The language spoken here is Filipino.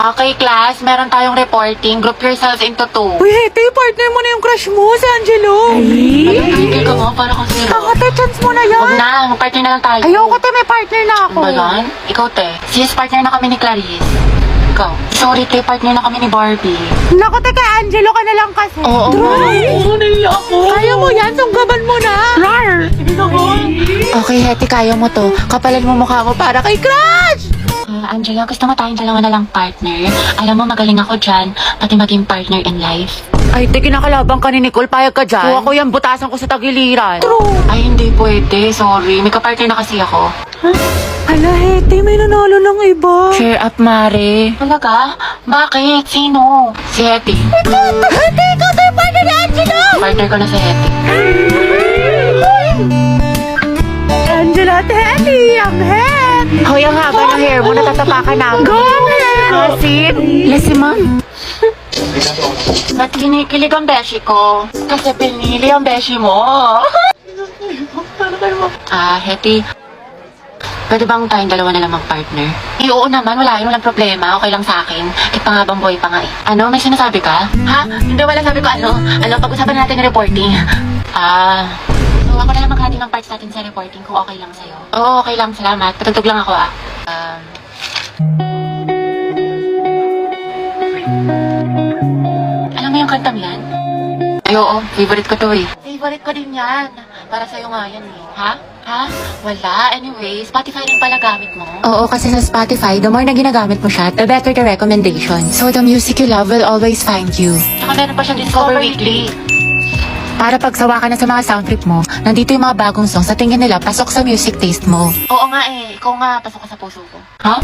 Okay, class. Meron tayong reporting. Group yourselves into 2. Uy, Hete, partner mo na yung crush mo, si Angelo. Tumigil ka mo, para kang zero. Ako, te, chance mo na Huwag yan. na, mag-partner na lang tayo. Ayoko, te, may partner na ako. Ano ba yan? Ikaw, te. Sis, partner na kami ni Clarice. Ikaw. Sorry, te, partner na kami ni Barbie. Naku, te, kay Angelo ka na lang kasi. Oo. Oo, naiiyak ako. Kaya mo yan, sunggaban mo na. Rar! Okay, Hetty, kaya mo to. Kapalan mo mukha mo para kay Crush! Angela, gusto mo tayong dalawa na lang partner? Alam mo, magaling ako dyan, pati maging partner in life. Ay, te, kinakalabang ka ni Nicole, payag ka dyan. Kuha ko yan, butasan ko sa tagiliran. True. Ay, hindi pwede. Sorry. May kapartner na kasi ako. Hala, Hete, may nanalo ng iba. Cheer up, Mare. Talaga? Bakit? Sino? Si Hetty. Hete, ikaw tayo partner ni Angelo! Partner ko na si Hetty. Angelo at Hete, ang head! Hoy, ang haba ng hair mo, natatapakan na ako. Go, head! Asin? Lasi, ma'am. Ba't kinikilig ang beshi ko? Kasi pinili ang beshi mo. Hetty. Pwede bang tayong dalawa na lang mag-partner? Oo naman, walang problema. Okay lang sa akin. Kahit pangabang boy pa nga eh. Ano, may sinasabi ka? Ha? Hindi, wala sabi ko ano. Pag-usapan natin yung reporting. So ako na lang maghati ng parts natin sa reporting kung okay lang sa'yo. Oo, okay lang. Salamat. Patutog lang ako Alam mo yung kantang yan? Ay, oo. Favorite ko to eh. Favorite ko din yan. Para sa'yo nga yan eh. Ha? Ha? Wala. Anyway, Spotify rin pala gamit mo. Oo, kasi sa Spotify, the more na ginagamit mo siya, the better the recommendation. So the music you love will always find you. Saka meron pa siyang Discover Weekly. Para pagsawa ka na sa mga sound trip mo, nandito yung mga bagong songs sa tingin nila pasok sa music taste mo. Oo nga eh. Ikaw nga, pasok ka sa puso ko. Ha?